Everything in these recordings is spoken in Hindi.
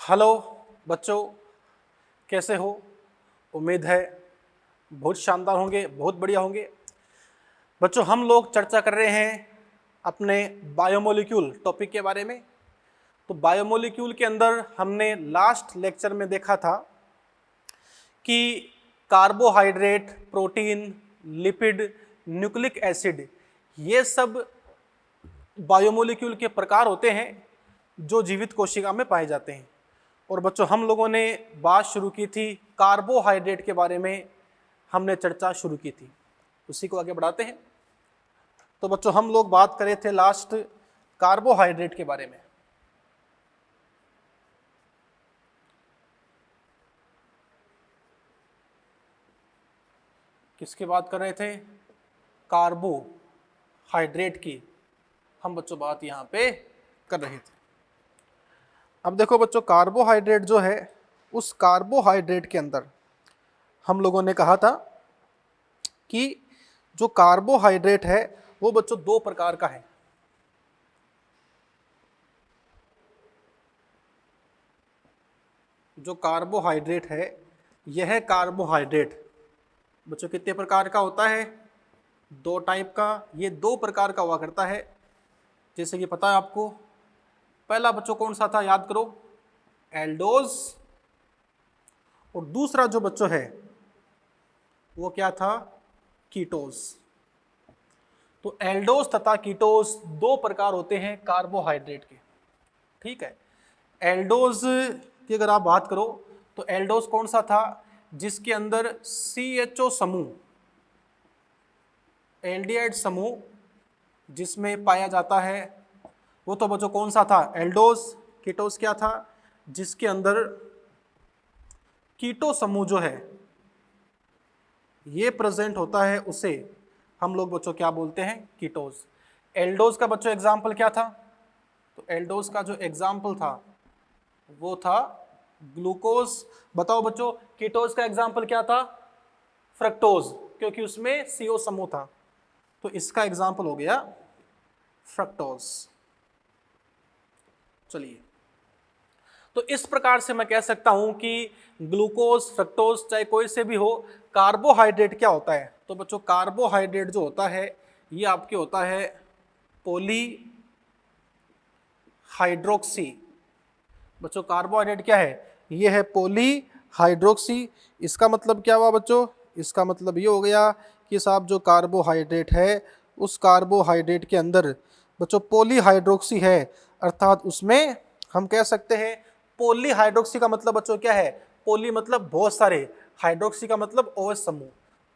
हेलो बच्चों, कैसे हो? उम्मीद है बहुत शानदार होंगे, बहुत बढ़िया होंगे। बच्चों, हम लोग चर्चा कर रहे हैं अपने बायोमोलिक्यूल टॉपिक के बारे में। तो बायोमोलिक्यूल के अंदर हमने लास्ट लेक्चर में देखा था कि carbohydrate, protein, lipid, nucleic acid, ये सब बायोमोलिक्यूल के प्रकार होते हैं जो जीवित कोशिका में पाए जाते हैं। और बच्चों, हम लोगों ने बात शुरू की थी कार्बोहाइड्रेट के बारे में, हमने चर्चा शुरू की थी, उसी को आगे बढ़ाते हैं। तो बच्चों, हम लोग बात कर रहे थे लास्ट कार्बोहाइड्रेट के बारे में। किसकी बात कर रहे थे? कार्बोहाइड्रेट की हम बच्चों बात यहाँ पे कर रहे थे। अब देखो बच्चों, कार्बोहाइड्रेट जो है, उस कार्बोहाइड्रेट के अंदर हम लोगों ने कहा था कि जो कार्बोहाइड्रेट है वो बच्चों दो प्रकार का है। जो कार्बोहाइड्रेट है, यह कार्बोहाइड्रेट बच्चों कितने प्रकार का होता है? दो टाइप का। ये दो प्रकार का हुआ करता है, जैसे कि पता है आपको। पहला बच्चों कौन सा था, याद करो, एल्डोज। और दूसरा जो बच्चों है वो क्या था? कीटोज। तो एल्डोज तथा कीटोज दो प्रकार होते हैं कार्बोहाइड्रेट के, ठीक है। एल्डोज की अगर आप बात करो तो एल्डोज कौन सा था? जिसके अंदर CHO समूह, एल्डिहाइड समूह जिसमें पाया जाता है, वो तो बच्चों कौन सा था? एल्डोज। कीटोज क्या था? जिसके अंदर कीटो समूह जो है ये प्रेजेंट होता है, उसे हम लोग बच्चों क्या बोलते हैं? कीटोज। एल्डोज का बच्चों एग्जाम्पल क्या था? तो एल्डोज का जो एग्जाम्पल था वो था ग्लूकोज। बताओ बच्चों, कीटोज का एग्जाम्पल क्या था? फ्रक्टोज, क्योंकि उसमें CO समूह था। तो इसका एग्जाम्पल हो गया फ्रक्टोज। चलिए, तो इस प्रकार से मैं कह सकता हूं कि ग्लूकोज, फ्रक्टोज, चाहे कोई से भी हो, कार्बोहाइड्रेट क्या होता है? तो बच्चों, कार्बोहाइड्रेट जो होता है ये आपके होता है पॉली हाइड्रोक्सी। बच्चों, कार्बोहाइड्रेट क्या है? ये है पॉली हाइड्रोक्सी। इसका मतलब क्या हुआ बच्चों? इसका मतलब ये हो गया कि साहब जो कार्बोहाइड्रेट है, उस कार्बोहाइड्रेट के अंदर बच्चों पॉली हाइड्रोक्सी है, अर्थात उसमें हम कह सकते हैं पॉली हाइड्रोक्सी का मतलब बच्चों क्या है? पॉली मतलब बहुत सारे, हाइड्रोक्सी का मतलब OH समूह।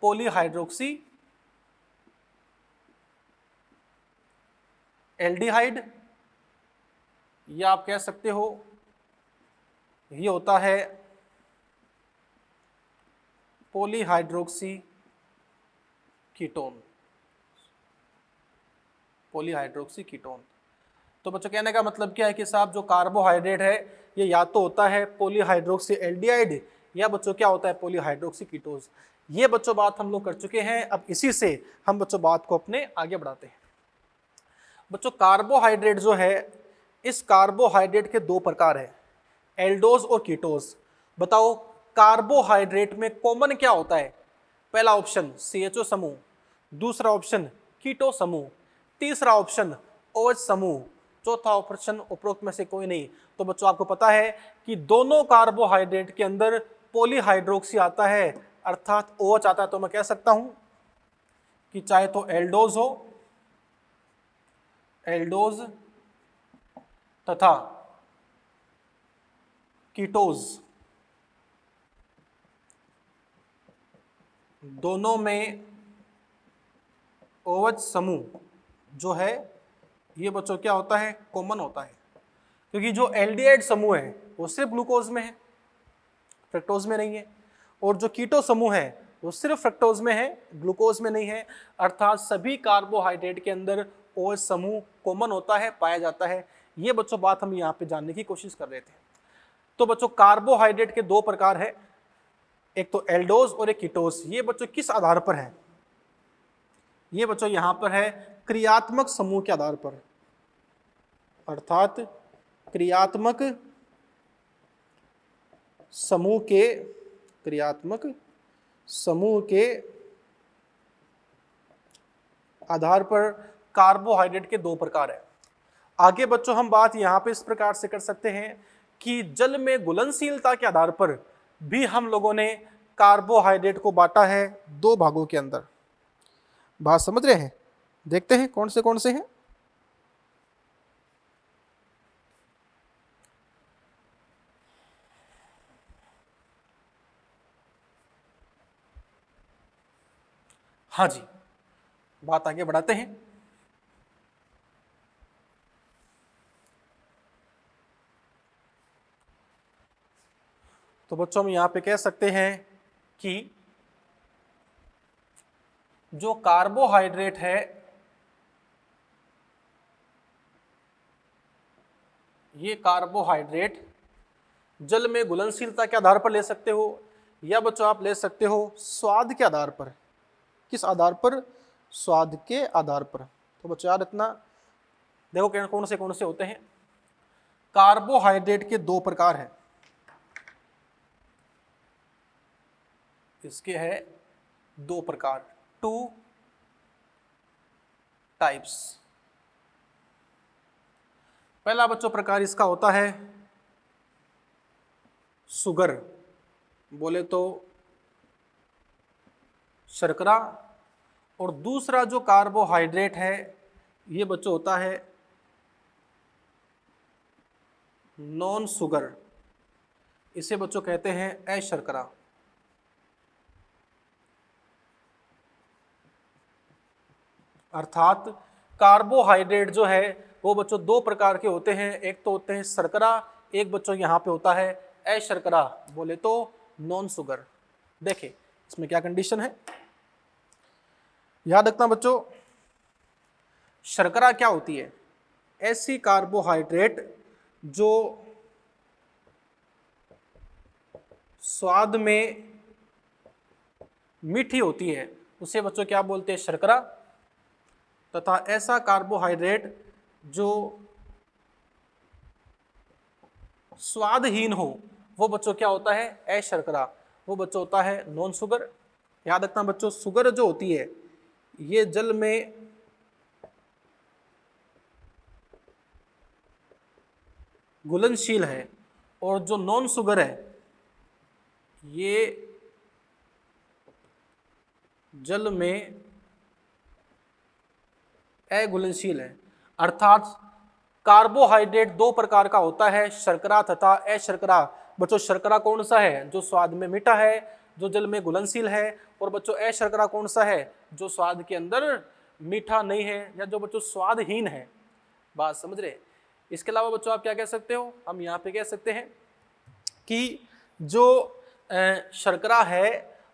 पॉली हाइड्रोक्सी एल्डिहाइड, या आप कह सकते हो ये होता है पॉलीहाइड्रोक्सी कीटोन। Polyhydroxy ketone. तो बच्चों, कहने का मतलब क्या है कि साहब जो कार्बोहाइड्रेट है ये या तो होता है पॉलीहाइड्रोक्सी एल्डिहाइड, या बच्चों क्या होता है? पॉलीहाइड्रोक्सी कीटोज। ये बच्चों बात हम लोग कर चुके हैं। अब इसी से हम बच्चों बात को अपने आगे बढ़ाते हैं। बच्चों, कार्बोहाइड्रेट जो है, इस कार्बोहाइड्रेट के दो प्रकार है, एल्डोज और कीटोज। बताओ, कार्बोहाइड्रेट में कॉमन क्या होता है? पहला ऑप्शन CHO समूह, दूसरा ऑप्शन कीटो समूह, तीसरा ऑप्शन OH समूह, चौथा ऑप्शन उपरोक्त में से कोई नहीं। तो बच्चों, आपको पता है कि दोनों कार्बोहाइड्रेट के अंदर पॉलीहाइड्रोक्सी आता है, अर्थात OH आता है। तो मैं कह सकता हूं कि चाहे तो एल्डोज हो, एल्डोज तथा कीटोज, दोनों में OH समूह जो है ये बच्चों क्या होता है? कॉमन होता है। क्योंकि जो एल्डिहाइड समूह है वो सिर्फ ग्लूकोज में है, फ्रक्टोज में नहीं है। और जो कीटो समूह है वो सिर्फ फ्रक्टोज में है, ग्लूकोज में नहीं है। अर्थात सभी कार्बोहाइड्रेट के अंदर OH समूह कॉमन होता है, पाया जाता है। ये बच्चों बात हम यहाँ पे जानने की कोशिश कर रहे थे। तो बच्चों, कार्बोहाइड्रेट के दो प्रकार है, एक तो एल्डोज और एक कीटोज। ये बच्चों किस आधार पर है? ये बच्चों यहां पर है क्रियात्मक समूह के आधार पर, अर्थात क्रियात्मक समूह के क्रियात्मक समूह के आधार पर कार्बोहाइड्रेट के दो प्रकार है। आगे बच्चों हम बात यहां पे इस प्रकार से कर सकते हैं कि जल में घुलनशीलता के आधार पर भी हम लोगों ने कार्बोहाइड्रेट को बांटा है दो भागों के अंदर। बात समझ रहे हैं? देखते हैं कौन से हैं। हाँ जी, बात आगे बढ़ाते हैं। तो बच्चों हम यहां पे कह सकते हैं कि जो कार्बोहाइड्रेट है ये कार्बोहाइड्रेट जल में घुलनशीलता के आधार पर ले सकते हो, या बच्चों आप ले सकते हो स्वाद के आधार पर। किस आधार पर? स्वाद के आधार पर। तो बच्चों याद रखना, देखो कौन से होते हैं। कार्बोहाइड्रेट के दो प्रकार हैं, इसके है दो प्रकार, 2 टाइप्स। पहला बच्चों प्रकार इसका होता है शुगर, बोले तो शर्करा। और दूसरा जो कार्बोहाइड्रेट है ये बच्चों होता है नॉन शुगर, इसे बच्चों कहते हैं अशर्करा। अर्थात कार्बोहाइड्रेट जो है वो बच्चों दो प्रकार के होते हैं, एक तो होते हैं शर्करा, एक बच्चों यहाँ पे होता है अशर्करा, बोले तो नॉन शुगर। देखिए इसमें क्या कंडीशन है, याद रखना बच्चों। शर्करा क्या होती है? ऐसी कार्बोहाइड्रेट जो स्वाद में मीठी होती है उसे बच्चों क्या बोलते हैं? शर्करा। तथा ऐसा कार्बोहाइड्रेट जो स्वादहीन हो वो बच्चों क्या होता है? अशर्करा, वो बच्चों होता है नॉन शुगर। याद रखना बच्चों, शुगर जो होती है ये जल में घुलनशील है, और जो नॉन शुगर है ये जल में अघुलनशील है। अर्थात कार्बोहाइड्रेट दो प्रकार का होता है, शर्करा तथा अशर्करा। बच्चों शर्करा कौन सा है? जो स्वाद में मीठा है, जो जल में घुलनशील है। और बच्चों अशर्करा कौन सा है? जो स्वाद के अंदर मीठा नहीं है, या जो बच्चों स्वादहीन है। बात समझ रहे? इसके अलावा बच्चों आप क्या कह सकते हो? हम यहाँ पे कह सकते हैं कि जो शर्करा है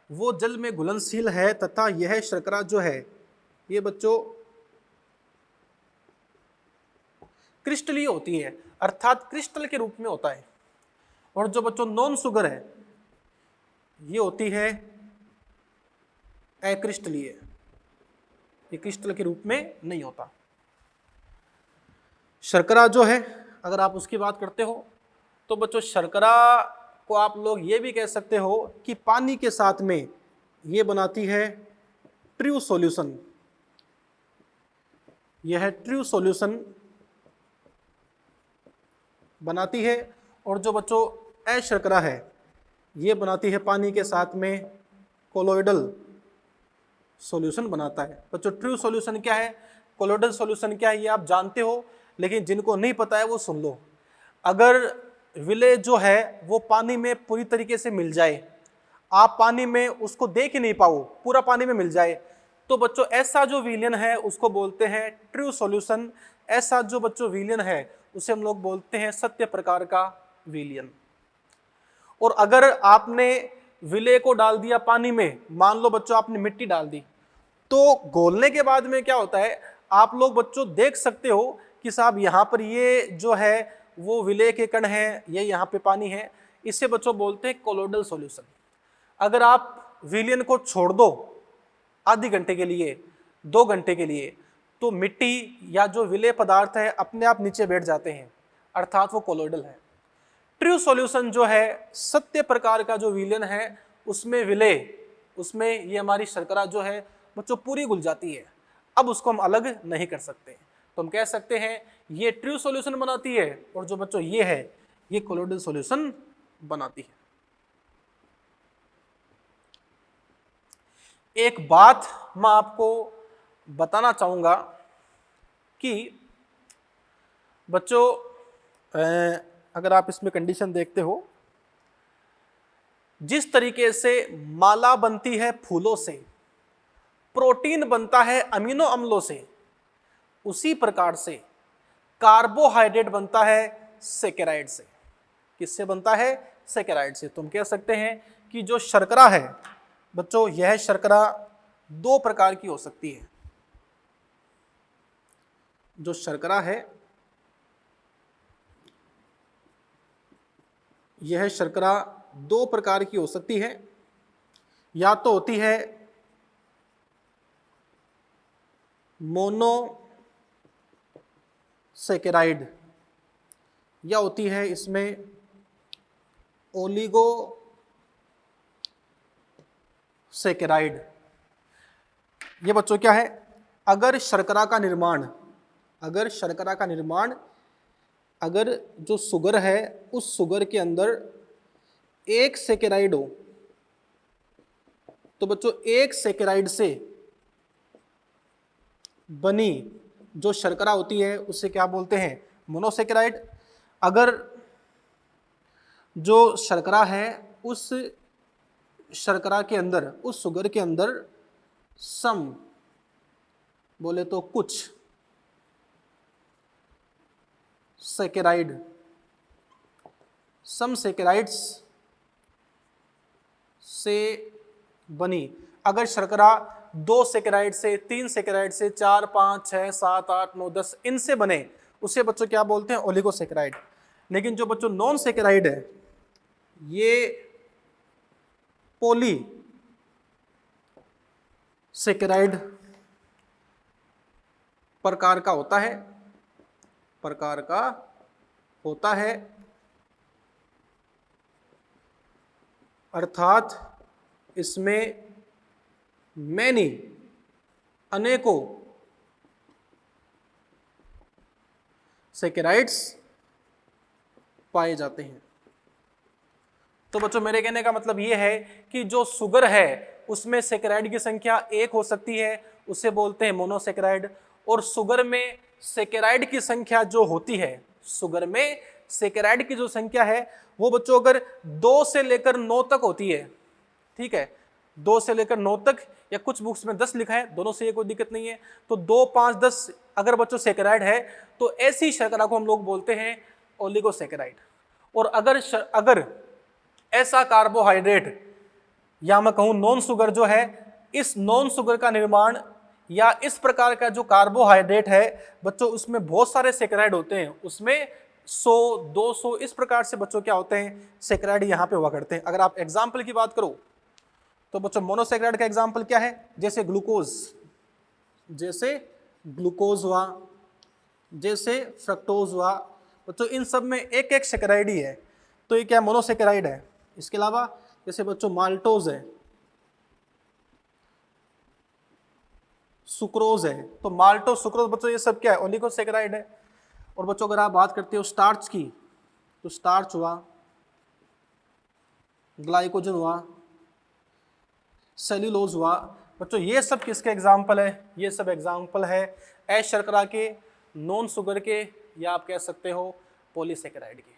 वो जल में घुलनशील है, तथा यह शर्करा जो है ये बच्चों क्रिस्टलीय होती है, अर्थात क्रिस्टल के रूप में होता है। और जो बच्चों नॉन शुगर है ये होती है अक्रिस्टलीय, ये क्रिस्टल के रूप में नहीं होता। शर्करा जो है अगर आप उसकी बात करते हो तो बच्चों शर्करा को आप लोग ये भी कह सकते हो कि पानी के साथ में ये बनाती है ट्रू सॉल्यूशन। यह है ट्रू सॉल्यूशन बनाती है। और जो बच्चों अशर्करा है ये बनाती है पानी के साथ में कोलोइडल सॉल्यूशन बनाता है। बच्चों ट्रू सॉल्यूशन क्या है, कोलोइडल सॉल्यूशन क्या है ये आप जानते हो, लेकिन जिनको नहीं पता है वो सुन लो। अगर विलेय जो है वो पानी में पूरी तरीके से मिल जाए, आप पानी में उसको देख ही नहीं पाओ, पूरा पानी में मिल जाए, तो बच्चों ऐसा जो विलयन है उसको बोलते हैं ट्रू सॉल्यूशन। ऐसा जो बच्चों विलयन है उसे हम लोग बोलते हैं सत्य प्रकार का विलयन। और अगर आपने विलेय को डाल दिया पानी में, मान लो बच्चों आपने मिट्टी डाल दी, तो घोलने के बाद में क्या होता है आप लोग बच्चों देख सकते हो कि साहब यहाँ पर ये जो है वो विलेय के कण हैं, ये यहाँ पे पानी है। इसे बच्चों बोलते हैं कोलोइडल सॉल्यूशन। अगर आप विलयन को छोड़ दो आधे घंटे के लिए, 2 घंटे के लिए, तो मिट्टी या जो विलेय पदार्थ है अपने आप नीचे बैठ जाते हैं, अर्थात वो कोलोइडल है। ट्रू सॉल्यूशन जो है सत्य प्रकार का जो विलयन है उसमें विलय, उसमें ये हमारी शर्करा जो है बच्चों पूरी घुल जाती है, अब उसको हम अलग नहीं कर सकते। तो हम कह सकते हैं ये ट्रू सॉल्यूशन बनाती है और जो बच्चों ये है ये कोलोइडल सॉल्यूशन बनाती है। एक बात मैं आपको बताना चाहूंगा कि बच्चों अगर आप इसमें कंडीशन देखते हो, जिस तरीके से माला बनती है फूलों से, प्रोटीन बनता है अमीनो अम्लों से, उसी प्रकार से कार्बोहाइड्रेट बनता है सैकेराइड से। किससे बनता है? सैकेराइड से। तुम कह सकते हैं कि जो शर्करा है बच्चों, यह शर्करा दो प्रकार की हो सकती है। जो शर्करा है यह शर्करा दो प्रकार की हो सकती है, या तो होती है मोनोसैकेराइड, या होती है इसमें ओलिगोसैकेराइड। ये बच्चों क्या है? अगर शर्करा का निर्माण अगर जो शुगर है उस शुगर के अंदर एक सैकेराइड हो, तो बच्चों एक सैकेराइड से बनी जो शर्करा होती है उसे क्या बोलते हैं? मोनोसैकेराइड। अगर जो शर्करा है उस शर्करा के अंदर, उस शुगर के अंदर सम बोले तो कुछ सैकेराइड, सम सैकेराइड्स से बनी, अगर शर्करा 2 सैकेराइड से, 3 सैकेराइड से, 4, 5, 6, 7, 8, 9, 10 इनसे बने, उसे बच्चों क्या बोलते हैं? ओलिगोसैकेराइड। लेकिन जो बच्चों नॉन सैकेराइड है ये पॉली सैकेराइड प्रकार का होता है, अर्थात इसमें मैनी, अनेकों सैकेराइड्स पाए जाते हैं। तो बच्चों मेरे कहने का मतलब ये है कि जो शुगर है उसमें सैकेराइड की संख्या एक हो सकती है, उसे बोलते हैं मोनोसैकेराइड। और शुगर में सैकेराइड की संख्या जो होती है, शुगर में सैकेराइड की जो संख्या है वो बच्चों अगर 2 से लेकर 9 तक होती है, ठीक है, 2 से लेकर 9 तक, या कुछ बुक्स में 10 लिखा है, दोनों से ये कोई दिक्कत नहीं है। तो 2, 5, 10 अगर बच्चों सैकेराइड है तो ऐसी शर्करा को हम लोग बोलते हैं ओलिगोसैकेराइड। और अगर ऐसा कार्बोहाइड्रेट, या मैं कहूं नॉन शुगर जो है, इस नॉन शुगर का निर्माण या इस प्रकार का जो कार्बोहाइड्रेट है बच्चों उसमें बहुत सारे सैकेराइड होते हैं, उसमें 100, 200 इस प्रकार से बच्चों क्या होते हैं? सैकेराइड यहां पे हुआ करते हैं। अगर आप एग्जाम्पल की बात करो तो बच्चों मोनोसैकेराइड का एग्जाम्पल क्या है? जैसे ग्लूकोज हुआ, जैसे फ्रक्टोज हुआ, बच्चों इन सब में एक एक सैकेराइड ही है, तो ये क्या मोनोसैकेराइड है। इसके अलावा जैसे बच्चों माल्टोज है, सुक्रोज है, तो माल्टोज, सुक्रोज बच्चों ये सब क्या है? ओलिगोसैकेराइड है। और बच्चों अगर आप बात करते हो स्टार्च की, तो स्टार्च हुआ, ग्लाइकोजन हुआ, सेल्यूलोज हुआ, बच्चों ये सब किसके एग्जाम्पल है? ये सब एग्जाम्पल है अशर्करा के, नॉन शुगर के, या आप कह सकते हो पॉलीसैकेराइड के।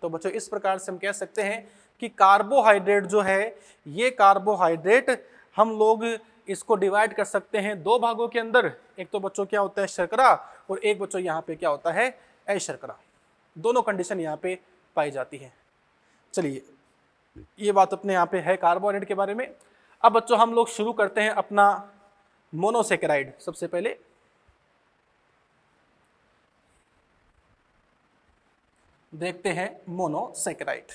तो बच्चों इस प्रकार से हम कह सकते हैं कि कार्बोहाइड्रेट जो है, ये कार्बोहाइड्रेट हम लोग इसको डिवाइड कर सकते हैं 2 भागों के अंदर। एक तो बच्चों क्या होता है? शर्करा, और एक बच्चों यहाँ पे क्या होता है? अशर्करा। दोनों कंडीशन यहाँ पे पाई जाती है। चलिए ये बात अपने यहाँ पे है कार्बोहाइड्रेट के बारे में। अब बच्चों हम लोग शुरू करते हैं अपना मोनोसैकेराइड। सबसे पहले देखते हैं मोनोसैकेराइड।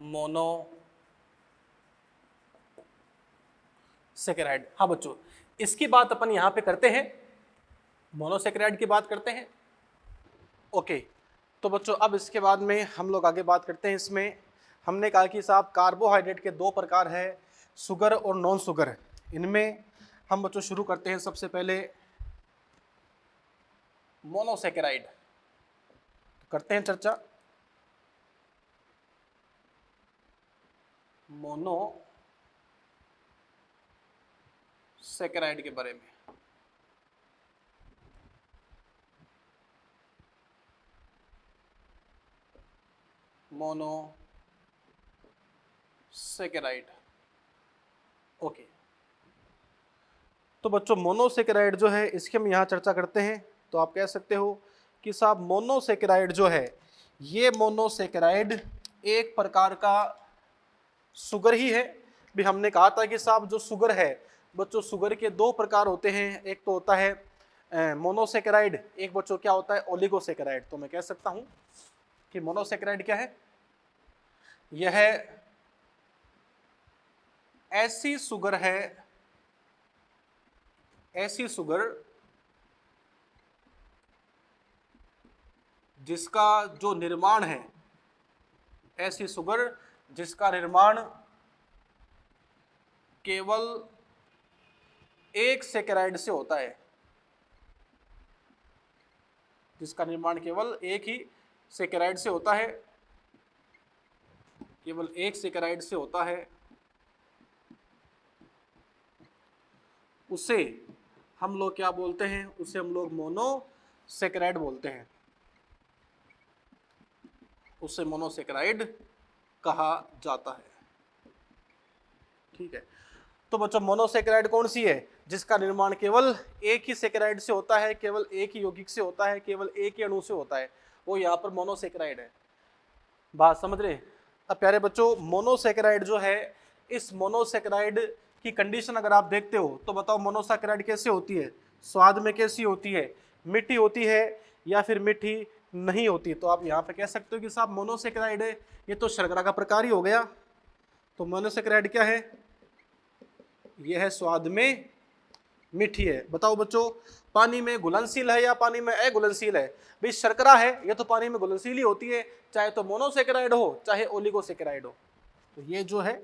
Mono saccharide. हाँ बच्चों, इसकी बात अपन यहां पे करते हैं, मोनोसेकेराइड की बात करते हैं। ओके, तो बच्चों अब इसके बाद में हम लोग आगे बात करते हैं। इसमें हमने कहा कि साहब कार्बोहाइड्रेट के दो प्रकार है, शुगर और नॉन शुगर। इनमें हम बच्चों शुरू करते हैं सबसे पहले मोनोसेकेराइड, करते हैं चर्चा मोनो सेकेराइड के बारे में। Mono saccharide. ओके, तो बच्चों मोनोसेकेराइड जो है इसकी हम यहाँ चर्चा करते हैं। तो आप कह सकते हो कि साहब मोनोसेकेराइड जो है, ये मोनोसेकेराइड एक प्रकार का शुगर ही है। भी हमने कहा था कि साहब जो शुगर है बच्चों, शुगर के दो प्रकार होते हैं, एक तो होता है मोनोसेकेराइड, एक बच्चों क्या होता है ओलिगोसेकेराइड। तो मैं कह सकता हूं कि मोनोसेकेराइड क्या है, यह ऐसी शुगर है, ऐसी शुगर जिसका जो निर्माण है, ऐसी शुगर जिसका निर्माण केवल एक सेकेराइड से होता है, जिसका निर्माण केवल एक ही सेकेराइड से होता है, केवल एक सेकेराइड से होता है, उसे हम लोग क्या बोलते हैं, उसे हम लोग मोनोसेकेराइड बोलते हैं, उसे मोनोसेकेराइड कहा जाता है। ठीक है, तो बच्चों मोनोसेकेराइड कौन सी है, जिसका निर्माण केवल एक ही सेकेराइड से होता है, केवल एक ही यौगिक से होता है, केवल एक ही अणु से होता है, वो यहाँ पर मोनोसेकेराइड है। बात समझ रहे? अब प्यारे बच्चों मोनोसेकेराइड जो है, इस मोनोसेकेराइड की कंडीशन अगर आप देखते हो तो बताओ मोनोसेकेराइड कैसे होती है, स्वाद में कैसी होती है, मीठी होती है या फिर मीठी नहीं होती। तो आप यहाँ पे कह सकते हो कि साहब मोनोसेकेराइड है, ये तो शर्करा का प्रकार ही हो गया। तो मोनोसेकेराइड क्या है, यह है स्वाद में मीठी है। बताओ बच्चों पानी में घुलनशील है या पानी में अघुलनशील है? भाई शर्करा है, ये तो पानी में घुलनशील ही होती है, चाहे तो मोनोसेकेराइड हो चाहे ओलिगोसेकेराइड हो। तो ये जो है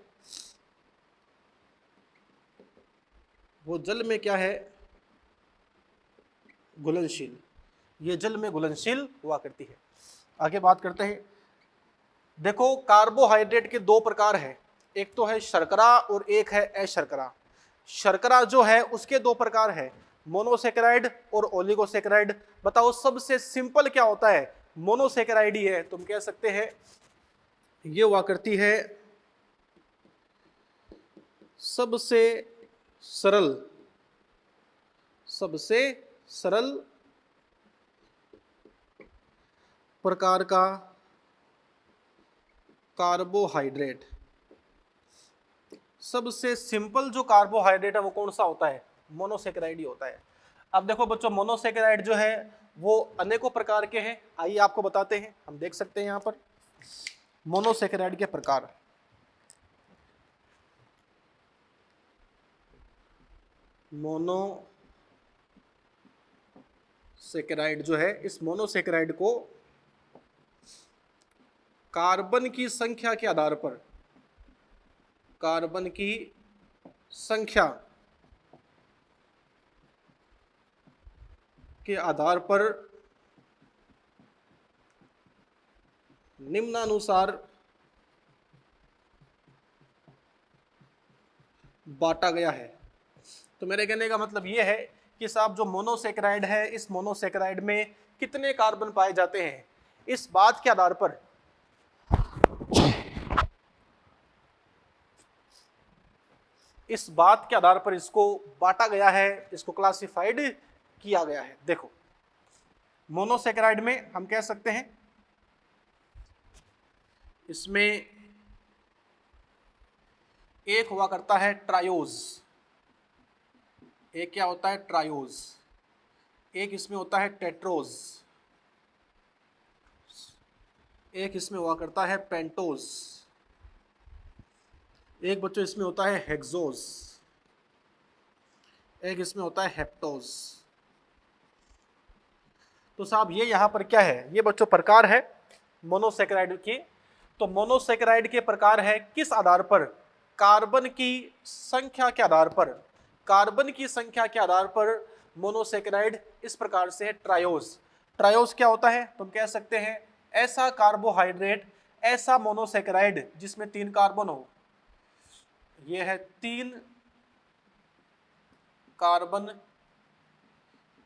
वो जल में क्या है, घुलनशील, ये जल में घुलनशील हुआ करती है। आगे बात करते हैं। देखो कार्बोहाइड्रेट के दो प्रकार है, एक तो है शर्करा और एक है अशर्करा। शर्करा जो है उसके दो प्रकार है, मोनोसेकेराइड और ओलिगोसेकेराइड। बताओ सबसे सिंपल क्या होता है, मोनोसेकेराइड ही है। तुम कह सकते हैं ये हुआ करती है सबसे सरल, सबसे सरल प्रकार का कार्बोहाइड्रेट। सबसे सिंपल जो कार्बोहाइड्रेट है वो कौन सा होता है, मोनोसेकेराइड ही होता है। अब देखो बच्चों मोनोसेकेराइड जो है वो अनेकों प्रकार के हैं, आइए आपको बताते हैं। हम देख सकते हैं यहाँ पर मोनोसेकेराइड के प्रकार। मोनोसेकेराइड जो है, इस मोनोसेकेराइड को कार्बन की संख्या के आधार पर, कार्बन की संख्या के आधार पर निम्नानुसार बांटा गया है। तो मेरे कहने का मतलब यह है कि साहब जो मोनोसेकेराइड है, इस मोनोसेकेराइड में कितने कार्बन पाए जाते हैं, इस बात के आधार पर इसको बांटा गया है, इसको क्लासिफाइड किया गया है। देखो मोनोसेकेराइड में हम कह सकते हैं इसमें एक हुआ करता है ट्रायोज, एक क्या होता है ट्रायोज, एक इसमें होता है टेट्रोज, एक इसमें हुआ करता है पेंटोज, एक बच्चों इसमें होता है हेक्सोज, एक इसमें होता है हेप्टोज। तो साहब ये यहाँ पर क्या है, ये बच्चों प्रकार है मोनोसेकेराइड की। तो मोनोसेकेराइड के प्रकार है किस आधार पर, कार्बन की संख्या के आधार पर, कार्बन की संख्या के आधार पर मोनोसेकेराइड इस प्रकार से है ट्रायोज। ट्रायोज क्या होता है, तुम कह सकते हैं ऐसा कार्बोहाइड्रेट, ऐसा मोनोसेकेराइड जिसमें 3 कार्बन हो। ये है 3 कार्बन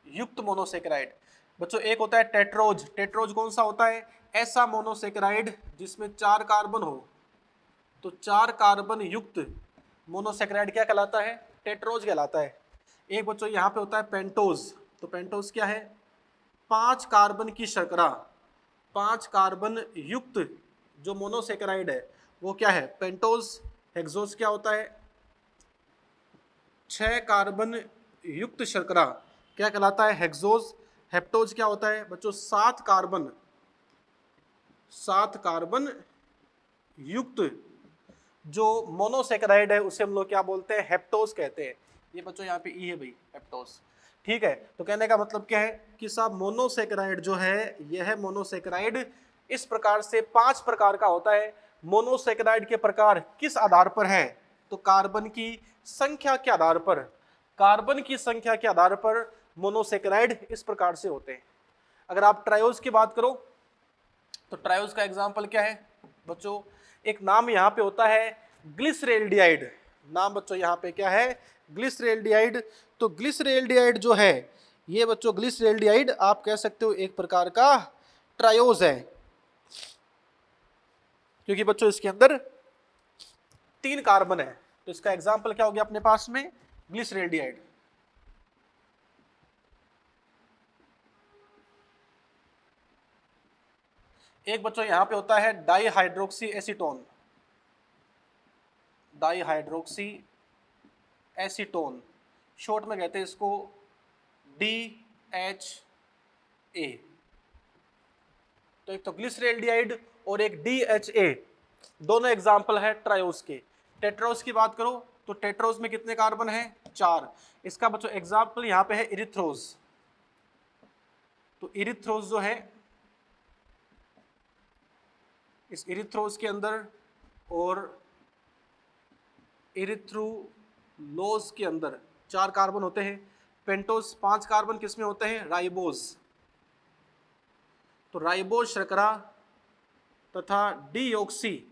युक्त मोनोसेकेराइड। बच्चों एक होता है टेट्रोज। टेट्रोज कौन सा होता है, ऐसा मोनोसेकेराइड जिसमें 4 कार्बन हो। तो 4 कार्बन युक्त मोनोसेकेराइड क्या कहलाता है, टेट्रोज कहलाता है। एक बच्चों यहाँ पे होता है पेंटोज। तो पेंटोज क्या है, 5 कार्बन की शर्करा, 5 कार्बन युक्त जो मोनोसेकेराइड है वो क्या है, पेंटोज। हेक्सोज क्या होता है, 6 कार्बन युक्त शर्करा क्या कहलाता है, हेक्सोज। हेप्टोज क्या होता है बच्चों, 7 कार्बन युक्त जो मोनोसेकेराइड है उसे हम लोग क्या बोलते हैं, हेप्टोज कहते हैं। ये बच्चों यहाँ पे ई है भाई, हेप्टोज। ठीक है, तो कहने का मतलब क्या है कि साहब मोनोसेकेराइड जो है, यह है मोनोसेकेराइड इस प्रकार से 5 प्रकार का होता है। मोनोसेकेराइड के प्रकार किस आधार पर है, तो कार्बन की संख्या के आधार पर, कार्बन की संख्या के आधार पर मोनोसेकेराइड इस प्रकार से होते हैं। अगर आप ट्रायोज की बात करो तो ट्रायोज का एग्जाम्पल क्या है बच्चों, एक नाम यहाँ पे होता है ग्लिसरेल्डिहाइड। नाम बच्चों यहाँ पे क्या है, ग्लिसरेल्डिहाइड। तो ग्लिसरेल्डिहाइड जो है, ये बच्चों ग्लिसरेल्डिहाइड आप कह सकते हो एक प्रकार का ट्रायोज है, क्योंकि बच्चों इसके अंदर 3 कार्बन है। तो इसका एग्जाम्पल क्या हो गया अपने पास में, ग्लिसरेल्डिहाइड। एक बच्चों यहां पे होता है dihydroxy acetone. Dihydroxy acetone, short में कहते हैं इसको DHA। तो एक तो ग्लिसरेल्डिहाइड और एक DHA, दोनों एग्जाम्पल है ट्रायोज के। टेट्रोज की बात करो तो टेट्रोज में कितने कार्बन है, 4। इसका बच्चों एग्जाम्पल यहां पे है इरिथ्रोज। तो इरिथ्रोज जो है, इस इरिथ्रोज के अंदर और इरिथ्रोलोज के अंदर 4 कार्बन होते हैं। पेंटोज 5 कार्बन किसमें होते हैं, राइबोज। तो राइबोज शर्करा तथा डीऑक्सी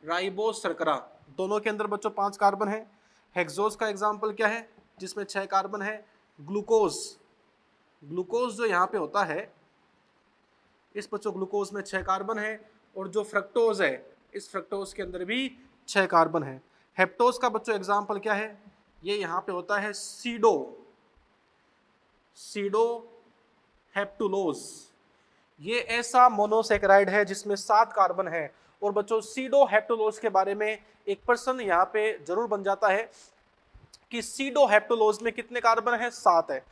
राइबोज शर्करा, दोनों के अंदर बच्चों 5 कार्बन है। हेक्सोज का एग्जाम्पल क्या है, जिसमें 6 कार्बन है, ग्लूकोज। ग्लूकोज जो यहाँ पे होता है, इस बच्चों ग्लूकोज में 6 कार्बन है। और जो फ्रक्टोज है, इस फ्रक्टोज के अंदर भी 6 कार्बन है। हेप्टोज का बच्चों एग्जाम्पल क्या है, ये यहाँ पे होता है सीडो हेप्टुलोज। ये ऐसा मोनोसेकेराइड है जिसमें 7 कार्बन है। और बच्चों सीडो हेप्टुलोज के बारे में एक प्रश्न यहाँ पे जरूर बन जाता है कि सीडो हेप्टुलोज में कितने कार्बन है, 7 है।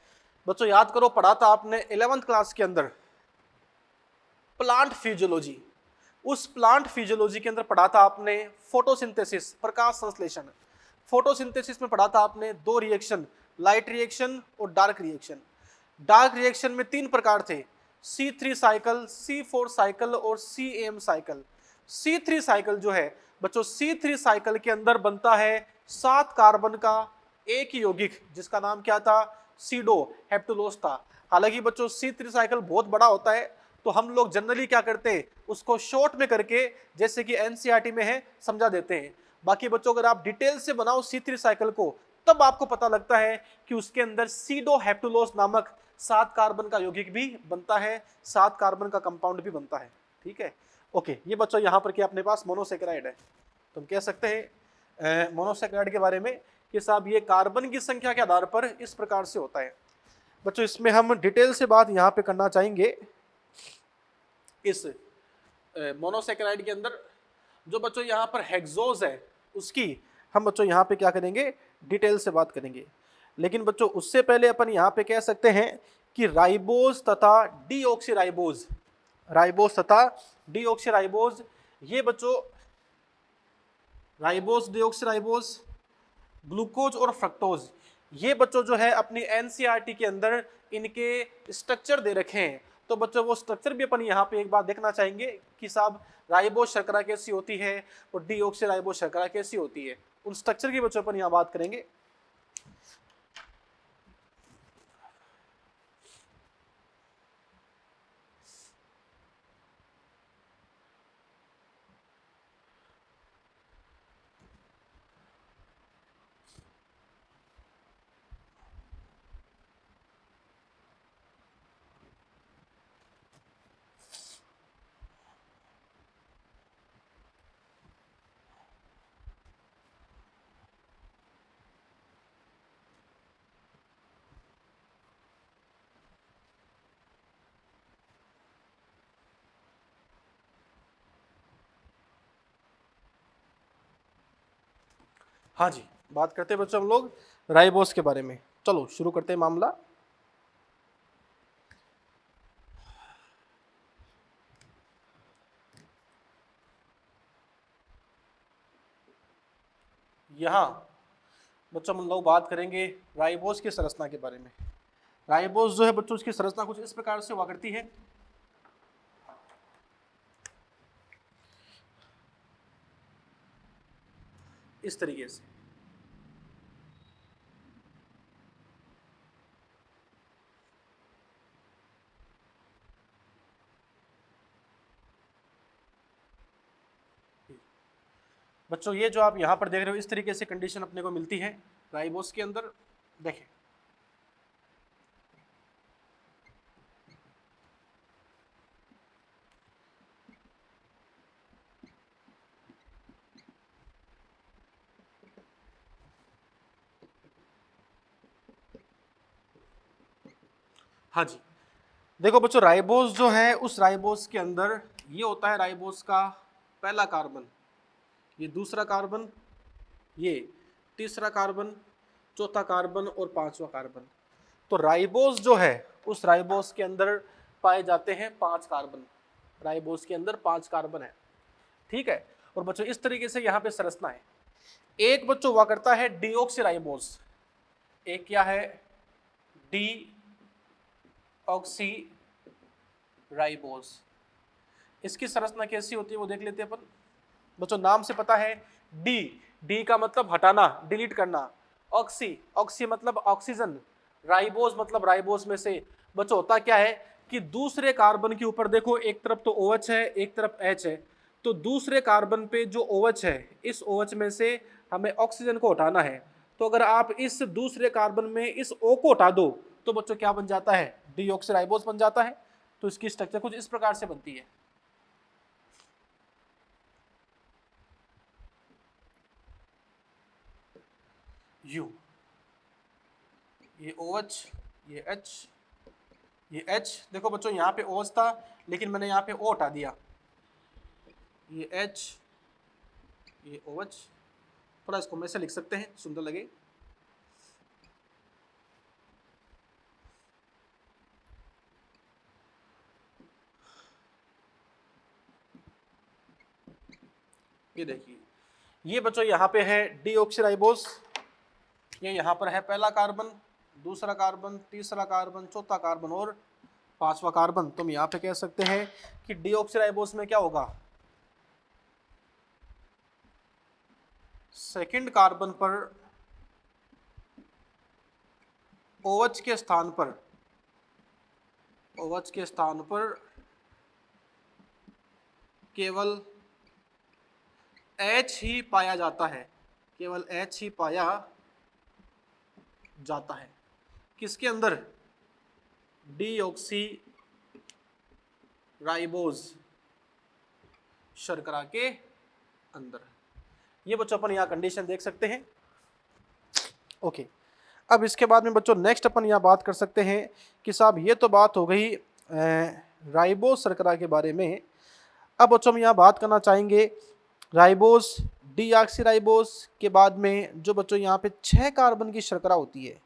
बच्चों याद करो, पढ़ा था आपने 11th क्लास के अंदर प्लांट फिजियोलॉजी। उस प्लांट फिजियोलॉजी के अंदर पढ़ा था आपने फोटोसिंथेसिस, प्रकाश संश्लेषण। फोटोसिंथेसिस में पढ़ा था आपने 2 रिएक्शन, लाइट रिएक्शन और डार्क रिएक्शन। डार्क रिएक्शन में 3 प्रकार थे, C3 साइकिल, C4 साइकिल और CM साइकिल। C3 साइकिल जो है बच्चों, C3 साइकिल के अंदर बनता है 7 कार्बन का एक यौगिक, जिसका नाम क्या था, सीडो हेप्टुलोज था। हालांकि बच्चों C3 साइकिल बहुत बड़ा होता है, तो हम लोग जनरली क्या करते हैं, उसको शॉर्ट में करके जैसे कि NCERT में है समझा देते हैं। बाकी बच्चों अगर आप डिटेल से बनाओ C3 साइकिल को, तब आपको पता लगता है कि उसके अंदर सीडो हेप्टुलोज नामक 7 कार्बन का यौगिक भी बनता है, 7 कार्बन का कंपाउंड भी बनता है। ठीक है, ओके। ये बच्चों यहाँ पर क्या अपने पास मोनोसेकेराइड है। तुम कह सकते हैं मोनोसेकेराइड के बारे में कि साहब ये कार्बन की संख्या के आधार पर इस प्रकार से होता है। बच्चों इसमें हम डिटेल से बात यहाँ पे करना चाहेंगे। इस मोनोसेकेराइड के अंदर जो बच्चों यहाँ पर हेक्सोज है, उसकी हम बच्चों यहाँ पे क्या करेंगे, डिटेल से बात करेंगे। लेकिन बच्चों उससे पहले अपन यहाँ पे कह सकते हैं कि राइबोज तथा डीऑक्सीराइबोज, राइबोज तथा डीऑक्सीराइबोज, ये बच्चों राइबोस, डीऑक्सीराइबोस, ग्लूकोज और फ्रक्टोज, ये बच्चों जो है अपनी एनसीईआरटी के अंदर इनके स्ट्रक्चर दे रखे हैं। तो बच्चों वो स्ट्रक्चर भी अपन यहाँ पे एक बार देखना चाहेंगे कि साहब राइबोस शर्करा कैसी होती है और डीऑक्सीराइबोस शर्करा कैसी होती है, उन स्ट्रक्चर की बच्चों अपन यहाँ बात करेंगे। हाँ जी, बात करते हैं बच्चों हम लोग राइबोस के बारे में। चलो शुरू करते हैं मामला। यहाँ बच्चों हम लोग बात करेंगे राइबोस की संरचना के बारे में। राइबोस जो है बच्चों, उसकी संरचना कुछ इस प्रकार से हुआ करती है। इस तरीके से बच्चों, ये जो आप यहाँ पर देख रहे हो इस तरीके से कंडीशन अपने को मिलती है राइबोस के अंदर। देखें, हाँ जी, देखो बच्चों राइबोस जो है, उस राइबोस के अंदर ये होता है राइबोस का पहला कार्बन, ये दूसरा कार्बन, ये तीसरा कार्बन, चौथा कार्बन और पांचवा कार्बन। तो राइबोस जो है, उस राइबोस के अंदर पाए जाते हैं 5 कार्बन। राइबोस के अंदर 5 कार्बन है, ठीक है। और बच्चों इस तरीके से यहाँ पे संरचना है। एक बच्चों हुआ करता है डीऑक्सीराइबोस, एक क्या है डीऑक्सीराइबोस। इसकी संरचना कैसी होती है वो देख लेते हैं अपन। बच्चों नाम से पता है, डी, डी का मतलब हटाना, डिलीट करना। ऑक्सी, ऑक्सी मतलब ऑक्सीजन। राइबोस मतलब राइबोस में से बच्चों होता क्या है कि दूसरे कार्बन के ऊपर देखो, एक तरफ तो OH है, एक तरफ H है। तो दूसरे कार्बन पे जो OH है, इस OH में से हमें ऑक्सीजन को हटाना है। तो अगर आप इस दूसरे कार्बन में इस O को हटा दो तो बच्चों क्या बन जाता है, डीऑक्सीराइबोस बन जाता है। तो इसकी स्ट्रक्चर कुछ इस प्रकार से बनती है। U, ये OH, ये H, ये H। देखो बच्चों यहाँ पे OH था लेकिन मैंने यहाँ पे O हटा दिया। ये H, ये OH। थोड़ा इसको मैं से लिख सकते हैं, सुंदर लगे। ये देखिए, ये बच्चों यहाँ पे है डीऑक्सीराइबोस। ये यहाँ पर है पहला कार्बन, दूसरा कार्बन, तीसरा कार्बन, चौथा कार्बन और पांचवा कार्बन। तो हम यहाँ पे कह सकते हैं कि डीऑक्सीराइबोस में क्या होगा, सेकंड कार्बन पर OH के स्थान पर, OH के स्थान पर केवल H ही पाया जाता है, केवल H ही पाया जाता है। किसके अंदर, डीऑक्सीराइबोस शर्करा के अंदर। ये बच्चों अपन यहाँ कंडीशन देख सकते हैं। ओके, अब इसके बाद में बच्चों नेक्स्ट अपन यहाँ बात कर सकते हैं कि साहब ये तो बात हो गई राइबोस शर्करा के बारे में। अब बच्चों हम यहाँ बात करना चाहेंगे राइबोस, डीऑक्सीराइबोस के बाद में जो बच्चों यहाँ पे 6 कार्बन की शर्करा होती है,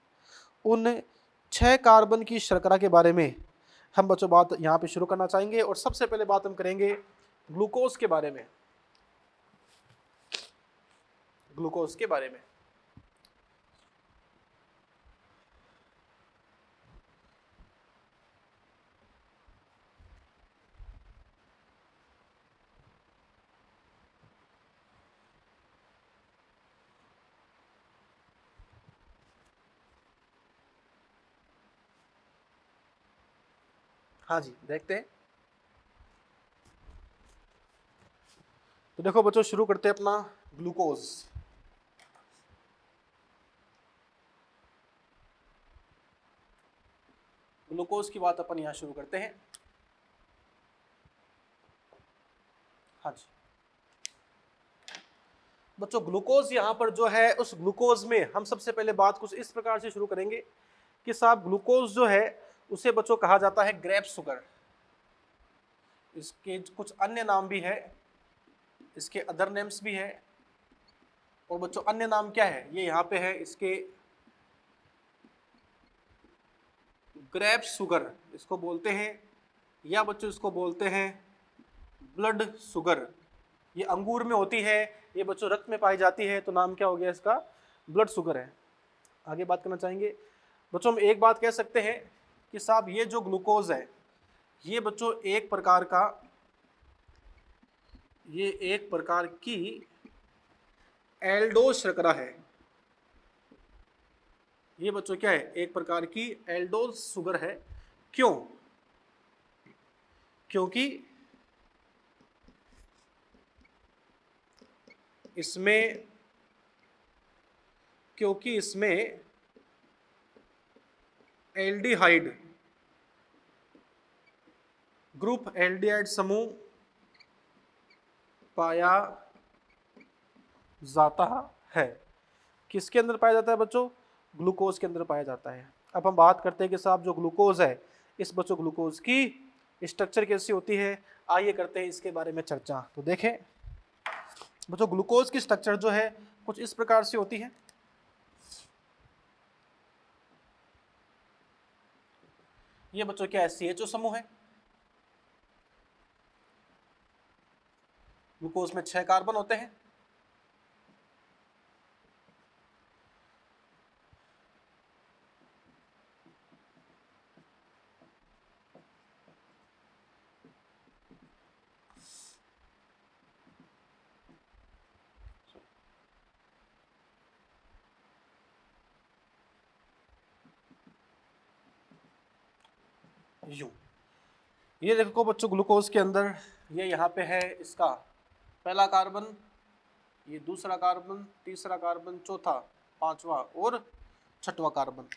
उन 6 कार्बन की शर्करा के बारे में हम बच्चों बात यहाँ पे शुरू करना चाहेंगे। और सबसे पहले बात हम करेंगे ग्लूकोज के बारे में। ग्लूकोज के बारे में। हाँ जी, देखते हैं। तो देखो बच्चों, शुरू करते हैं अपना ग्लूकोज। ग्लूकोज की बात अपन यहां शुरू करते हैं। हाँ जी बच्चों, ग्लूकोज यहाँ पर जो है, उस ग्लूकोज में हम सबसे पहले बात कुछ इस प्रकार से शुरू करेंगे कि साहब ग्लूकोज जो है उसे बच्चों कहा जाता है ग्रेप शुगर। इसके कुछ अन्य नाम भी है, इसके अदर नेम्स भी है। और बच्चों अन्य नाम क्या है, ये यहाँ पे है इसके ग्रेप शुगर इसको बोलते हैं, या बच्चों इसको बोलते हैं ब्लड शुगर। ये अंगूर में होती है, ये बच्चों रक्त में पाई जाती है, तो नाम क्या हो गया इसका, ब्लड शुगर है। आगे बात करना चाहेंगे बच्चों, हम एक बात कह सकते हैं कि साहब ये जो ग्लूकोज है, ये बच्चों एक प्रकार की एल्डोज शर्करा है। ये बच्चों क्या है, एक प्रकार की एल्डोज शुगर है। क्यों? क्योंकि इसमें एल्डिहाइड ग्रुप, एल्डिहाइड समूह पाया जाता है। किसके अंदर पाया जाता है बच्चों? ग्लूकोज के अंदर पाया जाता है। अब हम बात करते हैं कि साहब जो ग्लूकोज है, इस बच्चों ग्लूकोज की स्ट्रक्चर कैसी होती है, आइए करते हैं इसके बारे में चर्चा। तो देखें बच्चों, ग्लूकोज की स्ट्रक्चर जो है कुछ इस प्रकार से होती है। ये बच्चों क्या है, CHO समूह है। ग्लूकोज में 6 कार्बन होते हैं। यूं ये देखो बच्चों, ग्लूकोज के अंदर ये यहाँ पे है इसका पहला कार्बन, ये दूसरा कार्बन, तीसरा कार्बन, चौथा, पांचवा और छठवां कार्बन।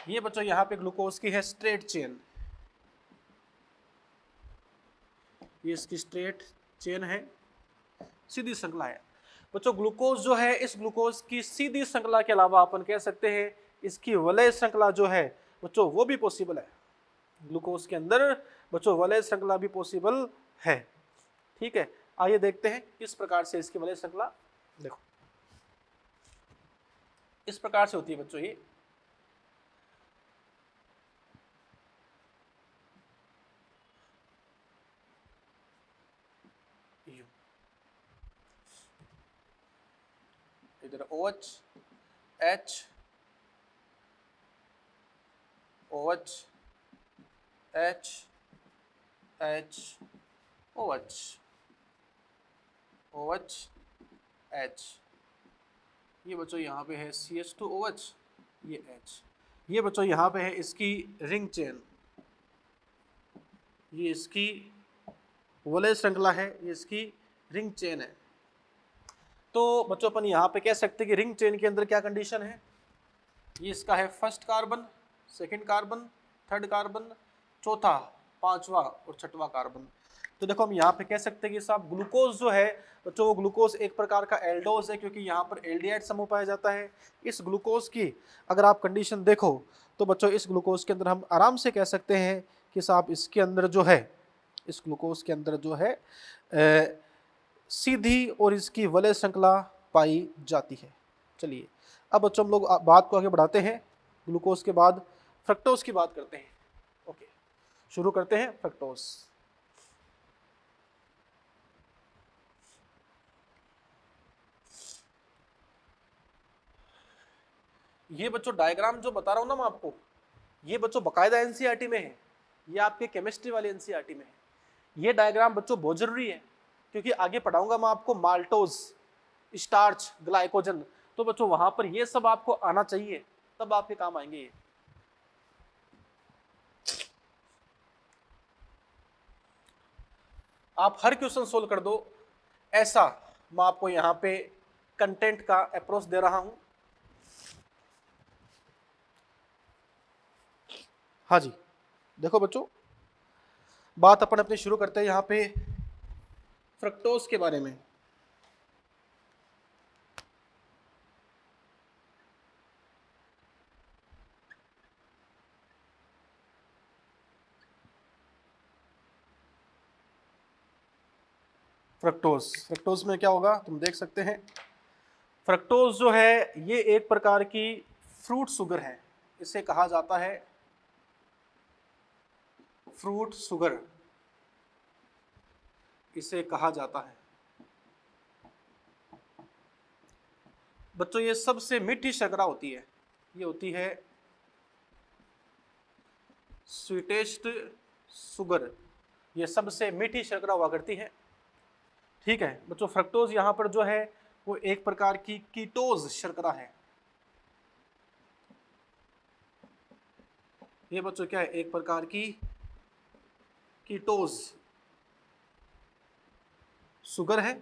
ये बच्चों यहाँ पे ग्लूकोज की है स्ट्रेट चेन, ये इसकी स्ट्रेट चेन है, सीधी श्रृंखला है। बच्चों ग्लूकोज जो है, इस ग्लूकोज की सीधी श्रृंखला के अलावा अपन कह सकते हैं इसकी वलय श्रृंखला जो है बच्चों वो भी पॉसिबल है। ग्लूकोज के अंदर बच्चों वलय श्रृंखला भी पॉसिबल है। ठीक है, आइए देखते हैं किस प्रकार से इसकी वलय श्रृंखला। देखो इस प्रकार से होती है बच्चों ये। इधर OH H OH H H OH OH H। ये बच्चों यहाँ पे है CH2OH, ये H। ये बच्चों यहाँ पे है इसकी रिंग चेन, ये इसकी वलय श्रृंखला है, ये इसकी रिंग चेन है। तो बच्चों अपन यहाँ पे कह सकते हैं कि रिंग चेन के अंदर क्या कंडीशन है, ये इसका है first carbon, second carbon, third carbon, चौथा, पांचवा और छठवां कार्बन। तो देखो हम यहाँ पे कह सकते हैं कि साहब ग्लूकोज जो है बच्चों, वो ग्लूकोज एक प्रकार का एल्डोज है, क्योंकि यहाँ पर एल्डिहाइड समूह पाया जाता है। इस ग्लूकोज की अगर आप कंडीशन देखो तो बच्चों इस ग्लूकोज के अंदर हम आराम से कह सकते हैं कि साहब इसके अंदर जो है, इस ग्लूकोज के अंदर जो है सीधी और इसकी वलय श्रृंखला पाई जाती है। चलिए अब बच्चों हम लोग बात को आगे बढ़ाते हैं, ग्लूकोज के बाद फ्रक्टोज की बात करते हैं। ओके, शुरू करते हैं फ्रक्टोज। ये बच्चों डायग्राम जो बता रहा हूं ना मैं आपको, ये बच्चों बकायदा एनसीईआरटी में है, ये आपके केमिस्ट्री वाले एनसीईआरटी में है। ये डायग्राम बच्चों बहुत जरूरी है, क्योंकि आगे पढ़ाऊंगा मैं आपको माल्टोज, स्टार्च, ग्लाइकोजन, तो बच्चों वहां पर ये सब आपको आना चाहिए, तब आपके काम आएंगे ये। आप हर क्वेश्चन सोल्व कर दो, ऐसा मैं आपको यहां पे कंटेंट का अप्रोच दे रहा हूं। हाँ जी, देखो बच्चों, बात अपन अपनी शुरू करते हैं यहां पे फ्रक्टोज के बारे में। फ्रक्टोज में क्या होगा तुम देख सकते हैं। फ्रक्टोज जो है ये एक प्रकार की फ्रूट शुगर है, इसे कहा जाता है फ्रूट शुगर, इसे कहा जाता है। बच्चों ये सबसे मीठी शर्करा होती है, ये होती है स्वीटेस्ट शुगर, ये सबसे मीठी शर्करा हुआ करती है। ठीक है बच्चों, फ्रक्टोज यहाँ पर जो है वो एक प्रकार की कीटोज शर्करा है। ये बच्चों क्या है, एक प्रकार की कीटोज शुगर है,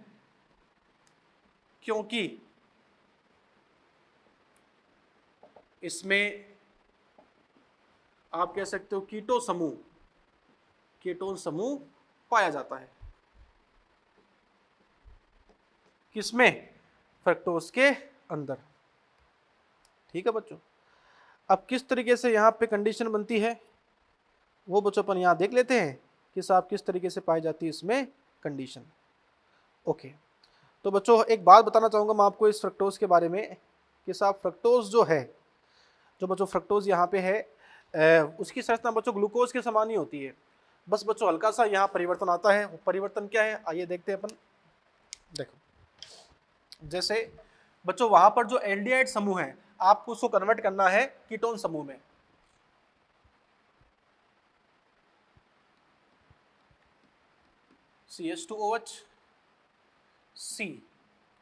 क्योंकि इसमें आप कह सकते हो कीटोन समूह पाया जाता है। किसमें? फ्रक्टोज के अंदर। ठीक है बच्चों, अब किस तरीके से यहाँ पे कंडीशन बनती है वो बच्चों अपन यहाँ देख लेते हैं कि साहब किस तरीके से पाई जाती है इसमें कंडीशन। ओके, तो बच्चों एक बात बताना चाहूँगा मैं आपको इस फ्रक्टोज के बारे में कि साहब फ्रक्टोज जो है, जो बच्चों फ्रक्टोज यहाँ पे है उसकी संरचना बच्चों ग्लूकोज के समान ही होती है, बस बच्चों हल्का सा यहाँ परिवर्तन आता है। वो परिवर्तन क्या है आइए देखते हैं अपन। देखो जैसे बच्चों वहां पर जो एल्डिहाइड समूह है आपको उसको कन्वर्ट करना है कीटोन समूह में। CH2OH C,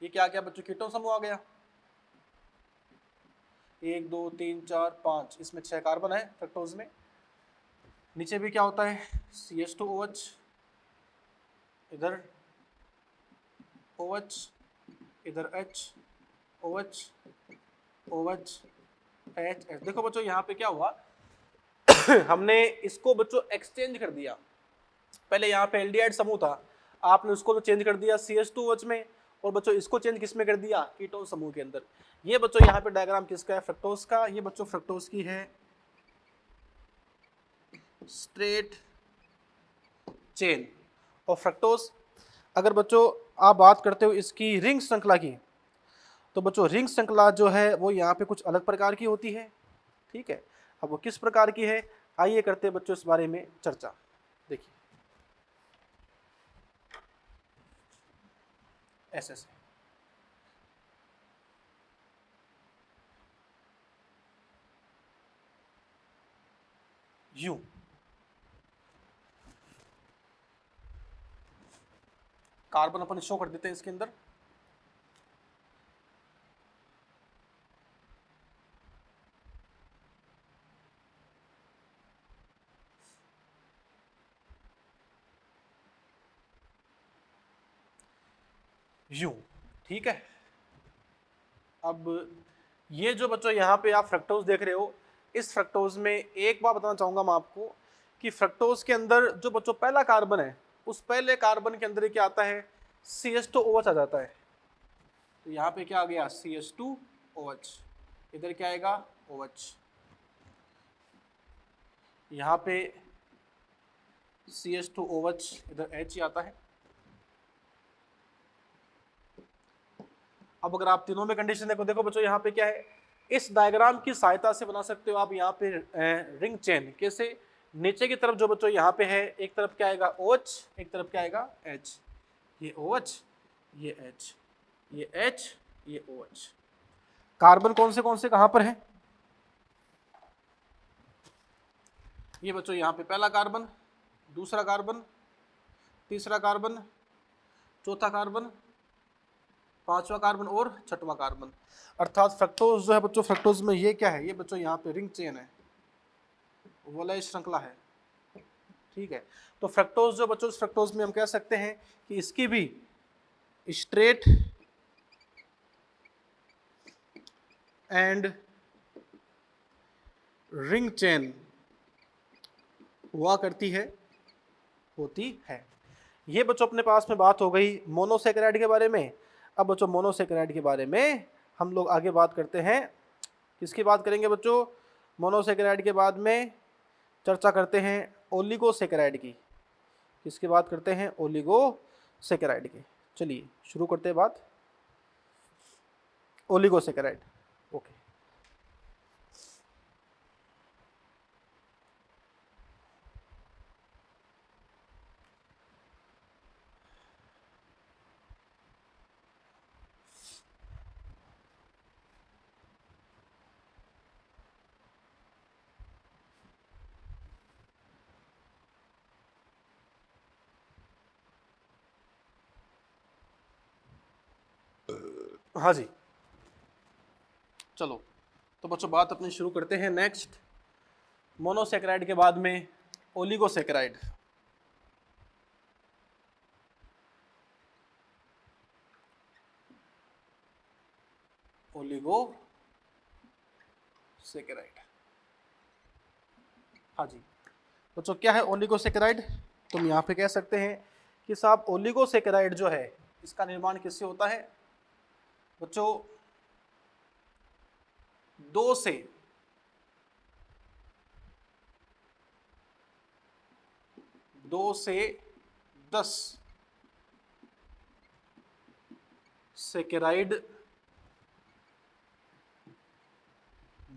ये क्या गया बच्चों, कीटोन समूह आ गया। 1 2 3 4 5, इसमें 6 कार्बन है फ्रक्टोज में। नीचे भी क्या होता है, CH2OH, इधर OH, इधर H, OH, OH, H, H। देखो बच्चों यहाँ पे क्या हुआ हमने इसको बच्चों एक्सचेंज कर दिया। पहले यहाँ पे एल्डिहाइड समूह था, आपने उसको तो चेंज कर दिया CH2OH में, और बच्चों इसको चेंज किस में कर दिया, कीटोन समूह के अंदर। ये बच्चों यहाँ पे डायग्राम किसका है, फ्रक्टोज का। ये बच्चों फ्रक्टोज की है स्ट्रेट चेन। और फ्रक्टोज अगर बच्चों आप बात करते हो इसकी रिंग श्रृंखला की, तो बच्चों रिंग श्रृंखला जो है वो यहाँ पे कुछ अलग प्रकार की होती है। ठीक है, अब वो किस प्रकार की है आइए करते हैं बच्चों इस बारे में चर्चा। देखिए ऐसे से यूं, कार्बन अपन शो कर देते हैं इसके अंदर। यूं, ठीक है। अब ये जो बच्चों यहाँ पे आप फ्रक्टोज देख रहे हो, इस फ्रक्टोज में एक बात बताना चाहूंगा मैं आपको कि फ्रक्टोज के अंदर जो बच्चों पहला कार्बन है, उस पहले कार्बन के अंदर क्या आता है, CH2OH आ जाता है। तो यहाँ पे क्या आ गया, CH2OH, इधर क्या आएगा OH, यहाँ पे CH2OH, इधर H ही आता है। अब अगर आप तीनों में कंडीशन देखो, देखो बच्चों यहाँ पे क्या है, इस डायग्राम की सहायता से बना सकते हो आप यहाँ पे रिंग चेन। कैसे, नीचे की तरफ जो बच्चों यहाँ पे है, एक तरफ क्या आएगा OH, एक तरफ क्या आएगा H, ये OH, ये H, ये H, ये OH। कार्बन कौन से कहाँ पर है, ये बच्चों यहाँ पे पहला कार्बन, दूसरा कार्बन, तीसरा कार्बन, चौथा कार्बन, पांचवा कार्बन और छठवां कार्बन। अर्थात फ्रक्टोज जो है बच्चों, फ्रक्टोज में ये क्या है, ये बच्चों यहाँ पे रिंग चेन है, वलय श्रृंखला है। ठीक है, तो फ्रक्टोज जो बच्चों, फ्रक्टोज में हम कह सकते हैं कि इसकी भी स्ट्रेट एंड रिंग चेन हुआ करती है, होती है। ये बच्चों अपने पास में बात हो गई मोनोसेकेराइड के बारे में। अब बच्चों मोनोसेकेराइड के बारे में हम लोग आगे बात करते हैं। किसकी बात करेंगे बच्चों? मोनोसेकेराइड के बाद में चर्चा करते हैं ओलिगोसेकेराइड की। किसकी बात करते हैं? ओलिगोसेकेराइड की। चलिए शुरू करते हैं बात ओलिगोसेकेराइड। ओके, हाँ जी, चलो तो बच्चों बात अपनी शुरू करते हैं। नेक्स्ट, मोनोसेकेराइड के बाद में ओलिगोसेकेराइड। ओलिगोसेकेराइड, हाँ जी बच्चों, क्या है ओलिगोसेकेराइड? तुम यहाँ पे कह सकते हैं कि साहब ओलिगोसेकेराइड जो है इसका निर्माण किससे होता है? बच्चों दो से दो से 10 सेकेराइड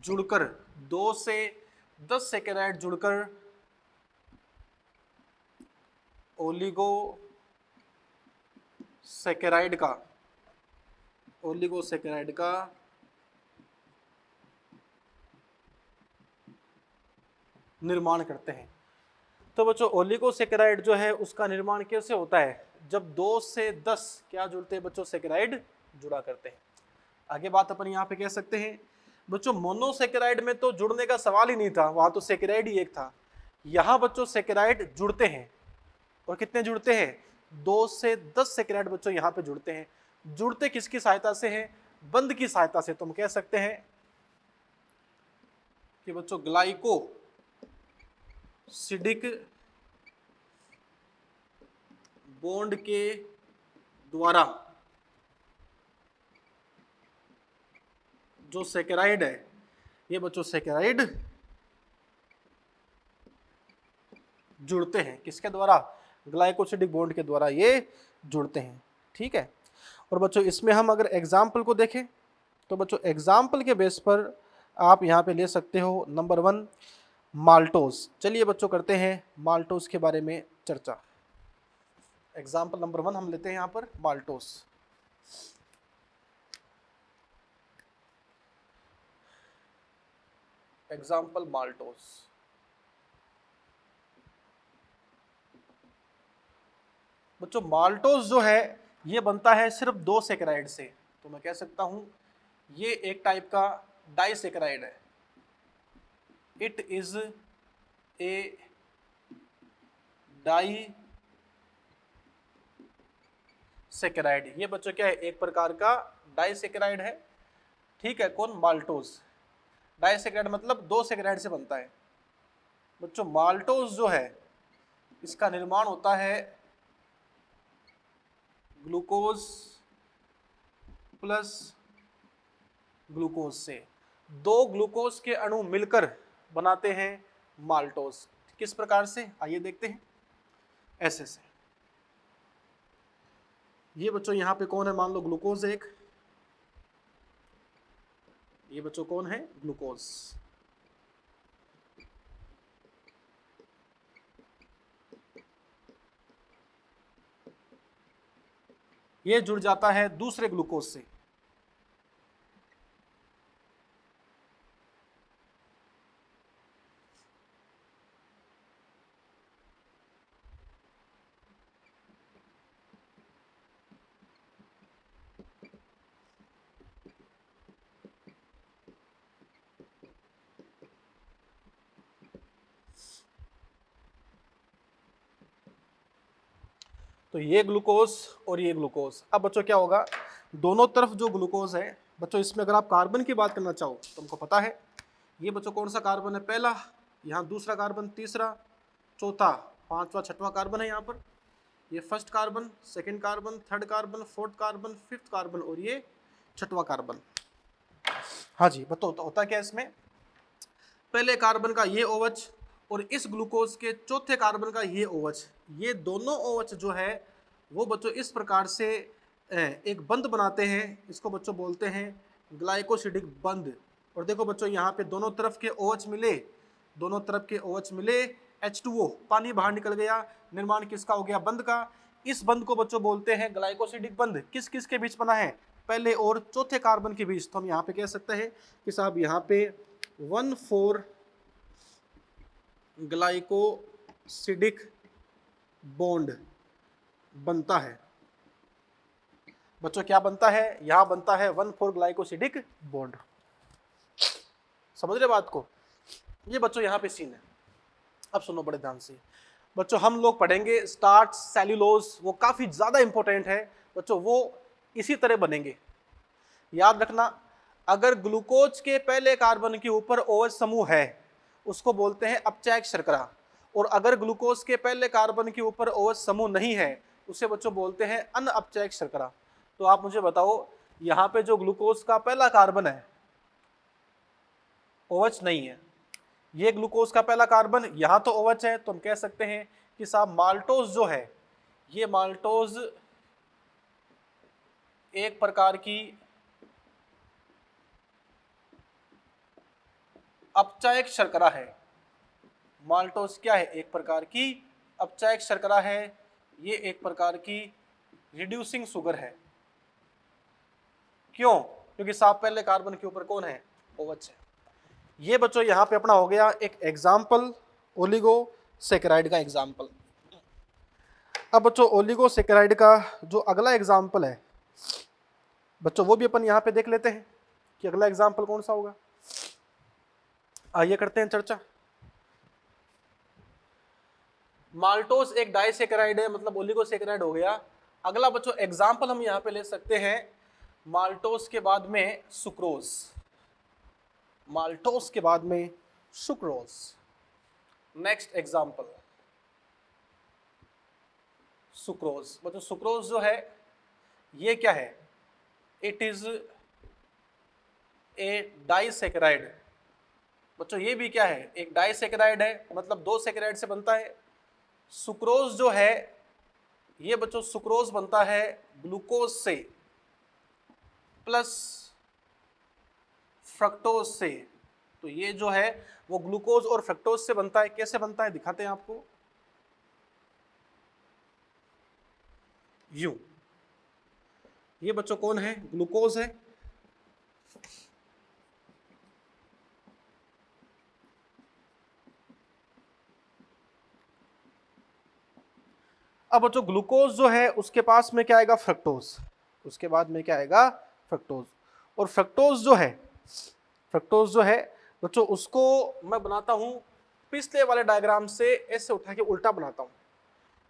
जुड़कर, 2 से 10 सेकेराइड जुड़कर ओलिगोसेकेराइड का निर्माण करते हैं। तो बच्चों ओलिगोसेकेराइड जो है उसका निर्माण कैसे होता है? जब 2 से 10 क्या जुड़ते हैं बच्चों? सेकेराइड जुड़ा करते हैं। आगे बात अपन यहाँ पे कह सकते हैं बच्चों मोनोसेकेराइड में तो जुड़ने का सवाल ही नहीं था, वहां तो सेकेराइड ही एक था। यहाँ बच्चों सेकेराइड जुड़ते हैं, और कितने जुड़ते हैं? 2 से 10 सेकेराइड बच्चों यहाँ पे जुड़ते हैं। जुड़ते किसकी सहायता से हैं? बंध की सहायता से। तुम कह सकते हैं कि बच्चों ग्लाइकोसिडिक बॉन्ड के द्वारा जो सेकेराइड है, ये बच्चों सेकेराइड जुड़ते हैं। किसके द्वारा? ग्लाइकोसिडिक बॉन्ड के द्वारा ये जुड़ते हैं। ठीक है, और बच्चों इसमें हम अगर एग्जाम्पल को देखें तो बच्चों एग्जाम्पल के बेस पर आप यहाँ पे ले सकते हो नंबर 1 माल्टोज। चलिए बच्चों करते हैं माल्टोज के बारे में चर्चा। एग्जाम्पल नंबर 1 हम लेते हैं यहाँ पर माल्टोज। Example maltose. बच्चों माल्टोज जो है ये बनता है सिर्फ 2 सेकेराइड से। तो मैं कह सकता हूं ये एक टाइप का डाइसेकेराइड है। It is a disaccharide. ये बच्चों क्या है? एक प्रकार का डाइसेकेराइड है। ठीक है, कौन? माल्टोज। डाइसेकेराइड मतलब 2 सेकेराइड से बनता है। बच्चों माल्टोज जो है इसका निर्माण होता है ग्लूकोज प्लस ग्लूकोज से। 2 ग्लूकोज के अणु मिलकर बनाते हैं माल्टोज। किस प्रकार से? आइए देखते हैं। ऐसे से ये बच्चों यहाँ पे कौन है? मान लो ग्लूकोज एक, ये बच्चों कौन है? ग्लूकोज। ये जुड़ जाता है दूसरे ग्लूकोज से। तो ये ग्लूकोज और ये ग्लूकोज। अब बच्चों क्या होगा, दोनों तरफ जो ग्लूकोज है बच्चों, इसमें अगर आप कार्बन की बात करना चाहो तो हमको पता है ये बच्चों कौन सा कार्बन है, पहला, यहाँ दूसरा कार्बन, तीसरा, चौथा, पांचवा, छठवां कार्बन है यहाँ पर। ये first carbon, second carbon, third carbon, fourth carbon, fifth carbon और ये छठवां कार्बन। हाँ जी, बताओ तो होता क्या है इसमें, पहले कार्बन का ये OH और इस ग्लूकोज के चौथे कार्बन का ये OH, ये दोनों OH जो है वो बच्चों इस प्रकार से एक बंध बनाते हैं, इसको बच्चों बोलते हैं ग्लाइकोसिडिक बंध। और देखो बच्चों यहाँ पे दोनों तरफ के OH मिले, दोनों तरफ के OH मिले, H2O पानी बाहर निकल गया, निर्माण किसका हो गया, बंध का। इस बंध को बच्चों बोलते हैं ग्लाइकोसिडिक बंध। किस किस के बीच बना है, पहले और चौथे कार्बन के बीच। तो हम यहाँ पे कह सकते हैं कि साहब यहाँ पे 1,4 ग्लाइकोसिडिक बॉन्ड बनता है। बच्चों क्या बनता है, यहां बनता है 1,4 ग्लाइकोसिडिक बॉन्ड। समझ रहे बात को, ये बच्चों यहाँ पे सीन है। अब सुनो बड़े ध्यान से बच्चों, हम लोग पढ़ेंगे स्टार्च, सेल्यूलोज, वो काफी ज्यादा इंपॉर्टेंट है बच्चों, वो इसी तरह बनेंगे। याद रखना, अगर ग्लूकोज के पहले कार्बन के ऊपर OH समूह है उसको बोलते हैं अपचायक शर्करा, और अगर ग्लूकोज के पहले कार्बन के ऊपर OH समूह नहीं है उसे बच्चों बोलते हैं अनअपचायक शर्करा। तो आप मुझे बताओ, यहाँ पे जो ग्लूकोज का पहला कार्बन है OH नहीं है, ये ग्लूकोज का पहला कार्बन, यहाँ तो OH है, तो हम कह सकते हैं कि साहब माल्टोज जो है, ये माल्टोज एक प्रकार की अपचायक शर्करा है। माल्टोज क्या है, एक प्रकार की अपचायक शर्करा है, ये एक प्रकार की रिड्यूसिंग शुगर है। क्यों, क्योंकि साहब पहले कार्बन के ऊपर कौन है, OH है। ये बच्चों यहाँ पे अपना हो गया एक एग्जाम्पल ओलिगोसैकेराइड का एग्जाम्पल। अब बच्चों ओलिगोसैकेराइड का जो अगला एग्जाम्पल है बच्चों, वो भी अपन यहाँ पे देख लेते हैं कि अगला एग्जाम्पल कौन सा होगा। आइए करते हैं चर्चा। माल्टोज एक डाइसैकेराइड है, मतलब ओलिगोसैकेराइड हो गया। अगला बच्चों एग्जाम्पल हम यहाँ पे ले सकते हैं माल्टोज के बाद में सुक्रोज, माल्टोज के बाद में सुक्रोज। Next example sucrose. बच्चों सुक्रोज जो है ये क्या है, इट इज ए डाइसैकेराइड। बच्चों ये भी क्या है, एक डाइसैकेराइड है, मतलब 2 सैकेराइड से बनता है। सुक्रोज जो है ये बच्चों सुक्रोज बनता है ग्लूकोज से प्लस फ्रक्टोज से। तो ये जो है वो ग्लूकोज और फ्रक्टोज से बनता है। कैसे बनता है दिखाते हैं आपको, यूं। ये बच्चों कौन है, ग्लूकोज है, अब बच्चों ग्लूकोज जो है उसके पास में क्या आएगा, फ्रक्टोज, उसके बाद में क्या आएगा, फ्रक्टोज। और फ्रक्टोज जो है बच्चों उसको मैं बनाता हूं पिछले वाले डायग्राम से ऐसे उठा के उल्टा बनाता हूं,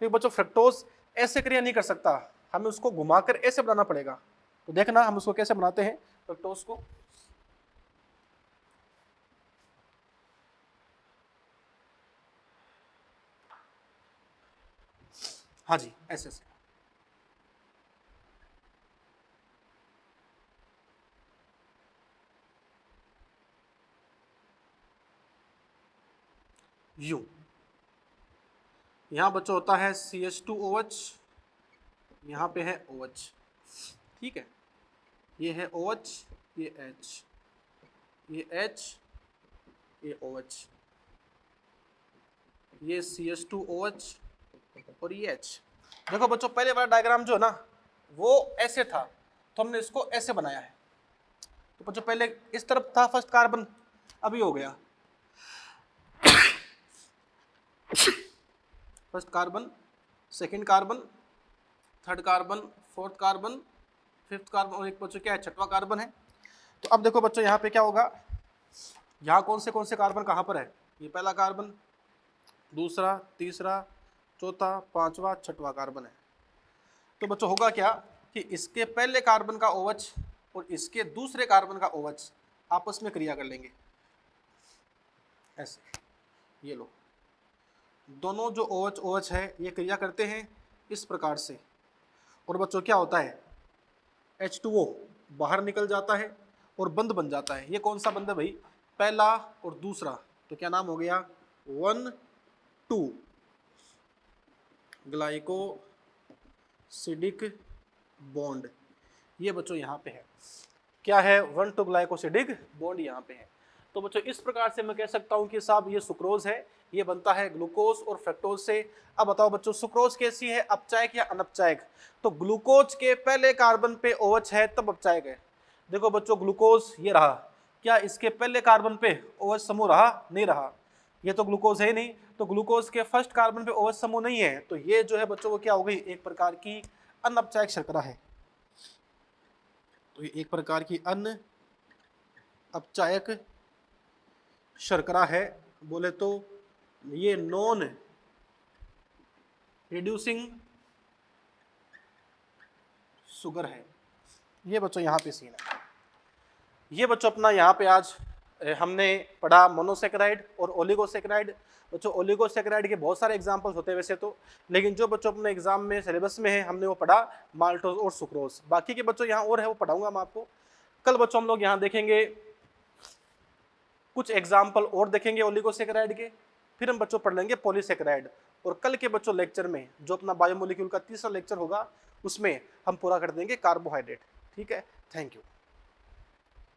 क्योंकि बच्चों फ्रक्टोज ऐसे क्रिया नहीं कर सकता, हमें उसको घुमाकर ऐसे बनाना पड़ेगा। तो देखना हम उसको कैसे बनाते हैं फ्रक्टोज को। हाँ जी, ऐसे ऐसे। यूं। यहां बच्चों होता है CH2OH, यहां पे है OH, ठीक है, ये है OH, ये H, ये H, ये OH, ये CH2OH और ये H। देखो बच्चों पहले वाला डायग्राम जो है ना वो ऐसे था, तो हमने इसको ऐसे बनाया है। तो बच्चों पहले इस तरफ था फर्स्ट कार्बन, अभी हो गया first carbon, second carbon, third carbon, fourth carbon, fifth carbon और एक बच्चों क्या है, छठवां कार्बन है। तो अब देखो बच्चों यहाँ पे क्या होगा, यहाँ कौन से कार्बन कहाँ पर है, ये पहला कार्बन, दूसरा, तीसरा, चौथा, पांचवा, छठवां कार्बन है। तो बच्चों होगा क्या कि इसके पहले कार्बन का OH और इसके दूसरे कार्बन का OH आपस में क्रिया कर लेंगे ऐसे, ये लो, दोनों जो OH OH है ये क्रिया करते हैं इस प्रकार से, और बच्चों क्या होता है H2O बाहर निकल जाता है और बंध बन जाता है। ये कौन सा बंध है भाई, पहला और दूसरा, तो क्या नाम हो गया 1,2 ग्लाइकोसिडिक बॉन्ड। ये बच्चों यहाँ पे है, क्या है 1,2 ग्लाइकोसिडिक बॉन्ड यहाँ पे है। तो बच्चों इस प्रकार से मैं कह सकता हूँ कि साहब ये सुक्रोज है, ये बनता है ग्लूकोज और फ्रक्टोज से। अब बताओ बच्चों सुक्रोज कैसी है, अपचायक या अनपचायक? तो ग्लूकोज के पहले कार्बन पे OH है तब अपचायक है। देखो बच्चों ग्लूकोज ये रहा, क्या इसके पहले कार्बन पे OH समूह रहा? नहीं रहा, ये तो ग्लूकोज है नहीं, तो ग्लूकोज के फर्स्ट कार्बन पे OH समूह नहीं है, तो ये जो है बच्चों वो क्या हो गई, एक प्रकार की अनपचायक शर्करा है। तो ये एक प्रकार की अनपचायक शर्करा है, बोले तो ये नॉन रिड्यूसिंग शुगर है। ये बच्चों यहाँ पे सीन है। ये बच्चों अपना यहाँ पे आज हमने पढ़ा मोनोसेकेराइड और ओलिगोसेकेराइड। बच्चों ओलिगोसेकेराइड के बहुत सारे एग्जांपल्स होते हैं वैसे तो, लेकिन जो बच्चों अपने एग्जाम में सिलेबस में है हमने वो पढ़ा माल्टोज और सुक्रोज। बाकी के बच्चों यहाँ और है वो पढ़ाऊंगा मैं आपको। कल बच्चों हम लोग यहाँ देखेंगे कुछ एग्जाम्पल और देखेंगे ओलिगोसेकेराइड के, फिर हम बच्चों पढ़ लेंगे पॉलीसेकेराइड। और कल के बच्चों लेक्चर में जो अपना बायोमोलिक्यूल का तीसरा लेक्चर होगा उसमें हम पूरा कर देंगे कार्बोहाइड्रेट। ठीक है, थैंक यू।